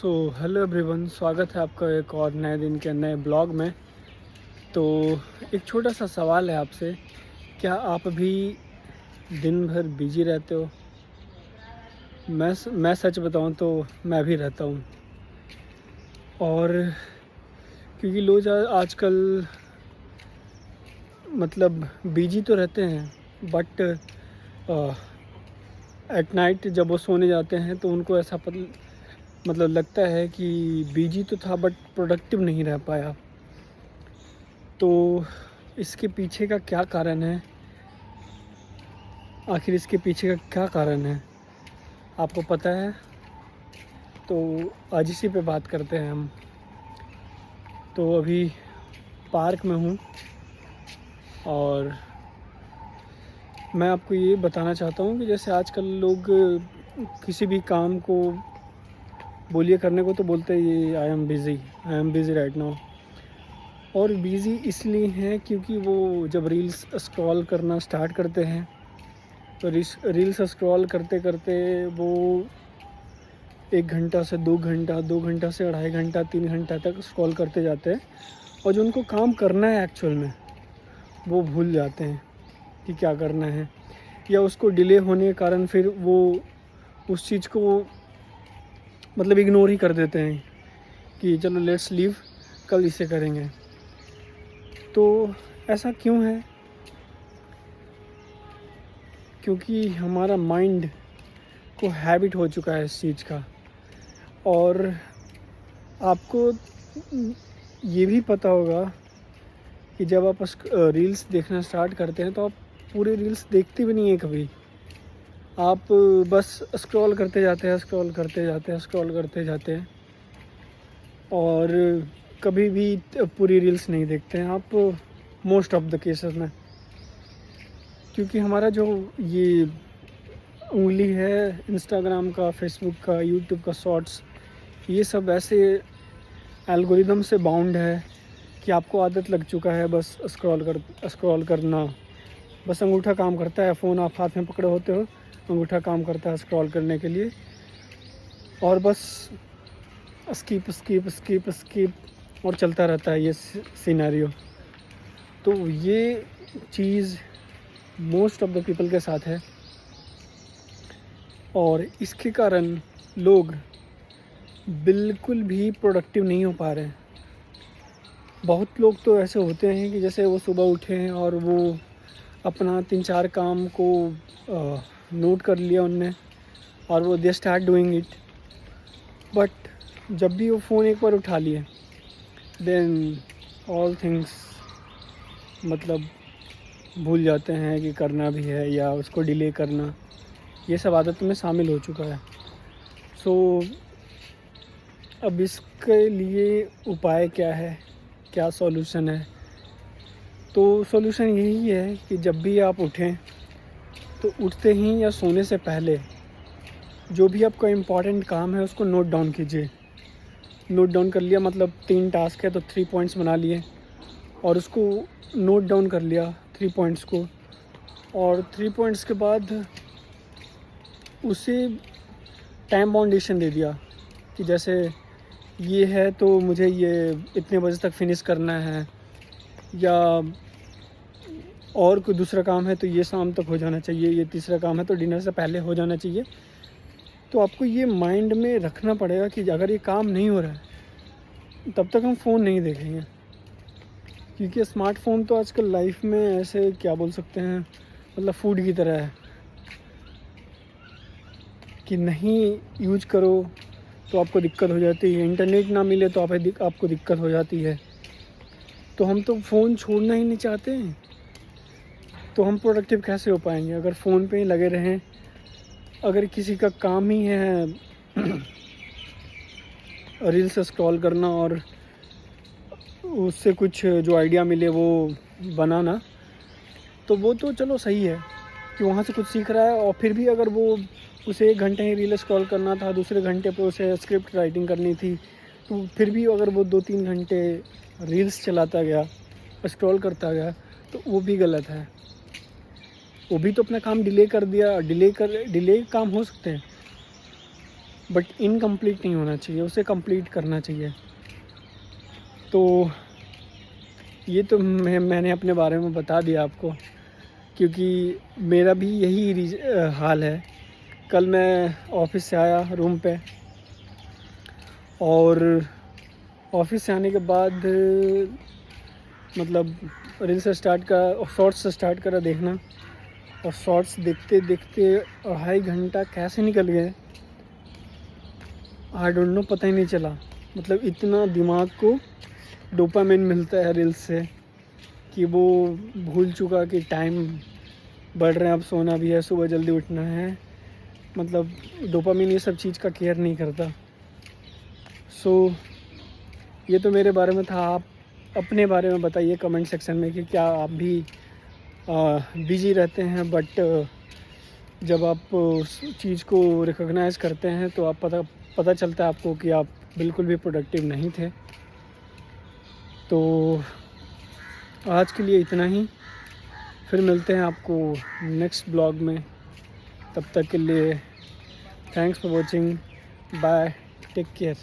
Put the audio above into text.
Hello everyone, स्वागत है आपका एक और नए दिन के नए ब्लॉग में। तो एक छोटा सा सवाल है आपसे, क्या आप भी दिन भर बिजी रहते हो? मैं सच बताऊं तो मैं भी रहता हूं। और क्योंकि लोग आजकल मतलब बिजी तो रहते हैं, बट एट नाइट जब वो सोने जाते हैं तो उनको ऐसा मतलब लगता है कि बिजी तो था बट प्रोडक्टिव नहीं रह पाया। तो इसके पीछे का क्या कारण है? आखिर इसके पीछे का क्या कारण है, आपको पता है? तो आज इसी पे बात करते हैं हम। तो अभी पार्क में हूँ और मैं आपको ये बताना चाहता हूँ कि जैसे आजकल लोग किसी भी काम को बोलिए करने को तो बोलते हैं ये I am busy right now. और बिज़ी इसलिए हैं क्योंकि वो जब रील्स स्क्रॉल करना स्टार्ट करते हैं तो रील्स स्क्रॉल करते करते वो 1 घंटा से 2 घंटा, 2 घंटा से 2.5 घंटा, 3 घंटा तक स्क्रॉल करते जाते हैं। और जो उनको काम करना है एक्चुअल में, वो भूल जाते हैं कि क्या करना है, या उसको डिले होने के कारण फिर वो उस चीज़ को मतलब इग्नोर ही कर देते हैं कि चलो लेट्स लीव, कल इसे करेंगे। तो ऐसा क्यों है? क्योंकि हमारा माइंड को हैबिट हो चुका है इस चीज़ का। और आपको ये भी पता होगा कि जब आप रील्स देखना स्टार्ट करते हैं तो आप पूरे रील्स देखते भी नहीं हैं कभी। आप बस स्क्रॉल करते जाते हैं, स्क्रॉल करते जाते हैं, स्क्रॉल करते जाते हैं और कभी भी पूरी रील्स नहीं देखते हैं आप, मोस्ट ऑफ द केसेस में। क्योंकि हमारा जो ये उंगली है इंस्टाग्राम का, फेसबुक का, यूट्यूब का शॉर्ट्स, ये सब ऐसे एल्गोरिदम से बाउंड है कि आपको आदत लग चुका है बस स्क्रॉल करना। बस अंगूठा काम करता है, फ़ोन आप हाथ में पकड़े होते हो, अंगूठा काम करता है स्क्रॉल करने के लिए, और बस स्किप स्किप स्किप स्किप और चलता रहता है ये सिनेरियो। तो ये चीज़ मोस्ट ऑफ द पीपल के साथ है और इसके कारण लोग बिल्कुल भी प्रोडक्टिव नहीं हो पा रहे हैं। बहुत लोग तो ऐसे होते हैं कि जैसे वो सुबह उठे हैं और वो अपना 3-4 काम को नोट कर लिया उनने और वो they start doing it, but जब भी वो फ़ोन एक बार उठा लिए देन ऑल थिंग्स मतलब भूल जाते हैं कि करना भी है या उसको डिले करना, ये सब आदत में शामिल हो चुका है। सो अब इसके लिए उपाय क्या है, क्या सॉल्यूशन है? तो सॉल्यूशन यही है कि जब भी आप उठें तो उठते ही या सोने से पहले जो भी आपका इम्पॉर्टेंट काम है उसको नोट डाउन कीजिए। नोट डाउन कर लिया मतलब 3 टास्क है तो 3 पॉइंट्स बना लिए और उसको नोट डाउन कर लिया 3 पॉइंट्स को, और 3 पॉइंट्स के बाद उसे टाइम बाउंडेशन दे दिया कि जैसे ये है तो मुझे ये इतने बजे तक फिनिश करना है, या और कोई दूसरा काम है तो ये शाम तक हो जाना चाहिए, ये तीसरा काम है तो डिनर से पहले हो जाना चाहिए। तो आपको ये माइंड में रखना पड़ेगा कि अगर ये काम नहीं हो रहा है तब तक हम फ़ोन नहीं देखेंगे। क्योंकि स्मार्टफ़ोन तो आजकल लाइफ में ऐसे क्या बोल सकते हैं, मतलब फूड की तरह है कि नहीं यूज करो तो आपको दिक्कत हो जाती है, इंटरनेट ना मिले तो आपको दिक्कत हो जाती है। तो हम तो फ़ोन छोड़ना ही नहीं चाहते हैं, तो हम प्रोडक्टिव कैसे हो पाएंगे अगर फ़ोन पे ही लगे रहें? अगर किसी का काम ही है रील्स स्क्रॉल करना और उससे कुछ जो आइडिया मिले वो बनाना, तो वो तो चलो सही है कि वहाँ से कुछ सीख रहा है। और फिर भी अगर वो उसे 1 घंटे ही रील स्क्रॉल करना था, दूसरे घंटे पे उसे स्क्रिप्ट राइटिंग करनी थी, तो फिर भी अगर वो 2-3 घंटे रील्स चलाता गया, स्क्रॉल करता गया, तो वो भी गलत है। वो भी तो अपना काम डिले कर दिया। डिले काम हो सकते हैं, बट इनकम्प्लीट नहीं होना चाहिए, उसे कंप्लीट करना चाहिए। तो ये तो मैंने अपने बारे में बता दिया आपको, क्योंकि मेरा भी यही हाल है। कल मैं ऑफिस से आया रूम पे, और ऑफिस से आने के बाद मतलब रील्स स्टार्ट करा, शॉर्ट्स स्टार्ट करा देखना, और शॉर्ट्स देखते देखते 2.5 घंटा कैसे निकल गए आई डोंट नो, पता ही नहीं चला। मतलब इतना दिमाग को डोपामिन मिलता है रील्स से कि वो भूल चुका कि टाइम बढ़ रहे हैं, अब सोना भी है, सुबह जल्दी उठना है। मतलब डोपामिन ये सब चीज़ का केयर नहीं करता। सो ये तो मेरे बारे में था। आप अपने बारे में बताइए कमेंट सेक्शन में कि क्या आप भी बिजी रहते हैं, बट जब आप उस चीज़ को रिकॉग्नाइज़ करते हैं तो आप पता चलता है आपको कि आप बिल्कुल भी प्रोडक्टिव नहीं थे। तो आज के लिए इतना ही, फिर मिलते हैं आपको नेक्स्ट ब्लॉग में। तब तक के लिए thanks for watching, bye, take care.